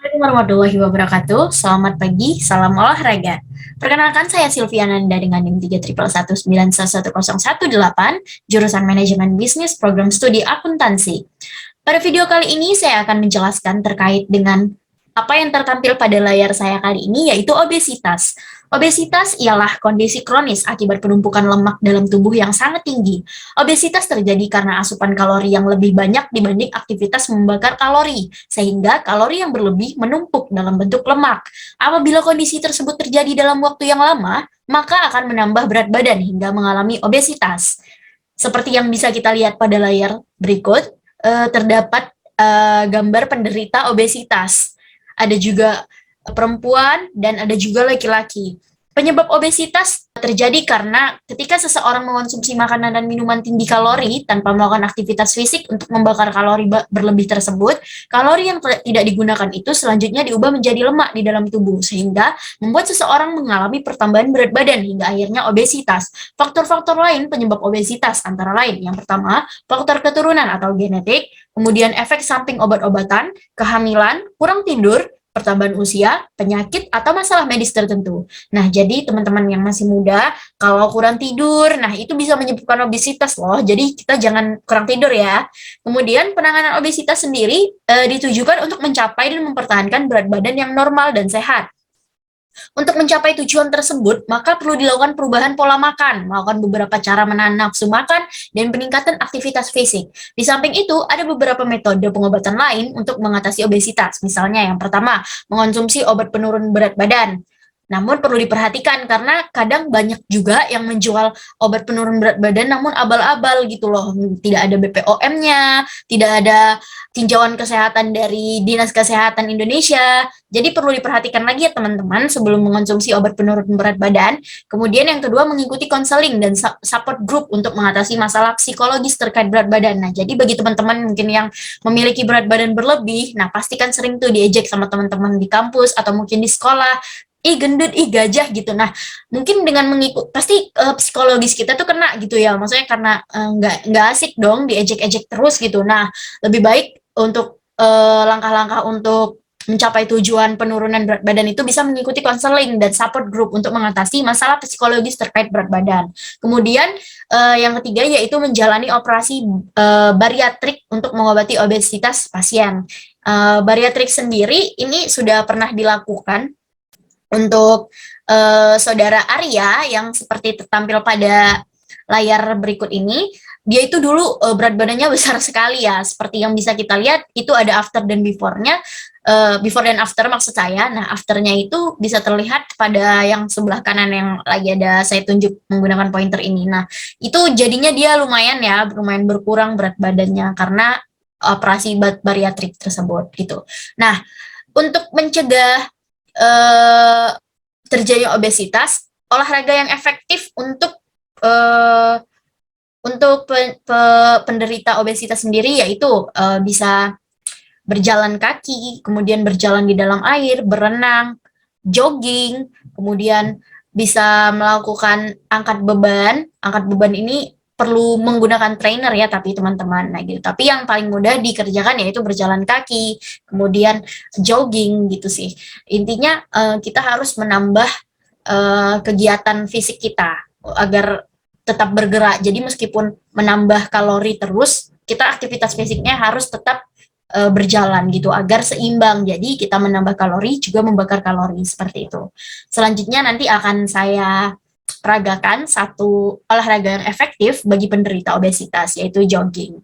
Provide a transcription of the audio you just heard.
Assalamualaikum warahmatullahi wabarakatuh. Selamat pagi, salam olahraga. Perkenalkan saya Silviananda dengan NIM 311911118, jurusan Manajemen Bisnis Program Studi Akuntansi. Pada video kali ini saya akan menjelaskan terkait dengan apa yang tertampil pada layar saya kali ini, yaitu obesitas. Obesitas ialah kondisi kronis akibat penumpukan lemak dalam tubuh yang sangat tinggi. Obesitas terjadi karena asupan kalori yang lebih banyak dibanding aktivitas membakar kalori, sehingga kalori yang berlebih menumpuk dalam bentuk lemak. Apabila kondisi tersebut terjadi dalam waktu yang lama, maka akan menambah berat badan hingga mengalami obesitas. Seperti yang bisa kita lihat pada layar berikut, terdapat gambar penderita obesitas. Ada juga perempuan dan ada juga laki-laki. Penyebab obesitas terjadi karena ketika seseorang mengonsumsi makanan dan minuman tinggi kalori tanpa melakukan aktivitas fisik untuk membakar kalori berlebih tersebut, kalori yang tidak digunakan itu selanjutnya diubah menjadi lemak di dalam tubuh, sehingga membuat seseorang mengalami pertambahan berat badan hingga akhirnya obesitas. Faktor-faktor lain penyebab obesitas antara lain, yang pertama, faktor keturunan atau genetik, kemudian efek samping obat-obatan, kehamilan, kurang tidur, pertambahan usia, penyakit, atau masalah medis tertentu. Nah, jadi teman-teman yang masih muda, kalau kurang tidur, nah itu bisa menyebabkan obesitas loh. Jadi kita jangan kurang tidur ya. Kemudian penanganan obesitas sendiri ditujukan untuk mencapai dan mempertahankan berat badan yang normal dan sehat. Untuk mencapai tujuan tersebut, maka perlu dilakukan perubahan pola makan, melakukan beberapa cara menahan nafsu makan, dan peningkatan aktivitas fisik. Di samping itu, ada beberapa metode pengobatan lain untuk mengatasi obesitas. Misalnya yang pertama, mengonsumsi obat penurun berat badan. Namun perlu diperhatikan karena kadang banyak juga yang menjual obat penurun berat badan namun abal-abal gitu loh. Tidak ada BPOM-nya, tidak ada tinjauan kesehatan dari Dinas Kesehatan Indonesia. Jadi perlu diperhatikan lagi ya teman-teman sebelum mengonsumsi obat penurun berat badan. Kemudian yang kedua mengikuti konseling dan support group untuk mengatasi masalah psikologis terkait berat badan. Nah, jadi bagi teman-teman mungkin yang memiliki berat badan berlebih, nah pastikan sering tuh diejek sama teman-teman di kampus atau mungkin di sekolah, ih gendut, ih gajah gitu. Nah, mungkin dengan mengikut pasti psikologis kita tuh kena gitu ya. Maksudnya karena nggak asik dong diejek-ejek terus gitu. Nah, lebih baik untuk langkah-langkah untuk mencapai tujuan penurunan berat badan itu bisa mengikuti konseling dan support group untuk mengatasi masalah psikologis terkait berat badan. Kemudian yang ketiga yaitu menjalani operasi bariatrik untuk mengobati obesitas pasien. Bariatrik sendiri ini sudah pernah dilakukan untuk saudara Arya yang seperti tertampil pada layar berikut ini, dia itu dulu berat badannya besar sekali ya, seperti yang bisa kita lihat itu ada after dan before-nya, before dan after maksud saya. Nah, afternya itu bisa terlihat pada yang sebelah kanan yang lagi ada saya tunjuk menggunakan pointer ini. Nah, itu jadinya dia lumayan ya, lumayan berkurang berat badannya karena operasi bariatrik tersebut gitu. Nah, untuk mencegah eh, terjadinya obesitas, olahraga yang efektif eh, untuk penderita obesitas sendiri yaitu bisa berjalan kaki, kemudian berjalan di dalam air, berenang, jogging, kemudian bisa melakukan angkat beban. Angkat beban ini perlu menggunakan trainer ya, tapi teman-teman, nah gitu. Tapi yang paling mudah dikerjakan yaitu berjalan kaki, kemudian jogging gitu sih. Intinya kita harus menambah kegiatan fisik kita agar tetap bergerak. Jadi meskipun menambah kalori terus, kita aktivitas fisiknya harus tetap berjalan gitu agar seimbang. Jadi kita menambah kalori juga membakar kalori seperti itu. Selanjutnya nanti akan saya peragakan satu olahraga yang efektif bagi penderita obesitas yaitu jogging.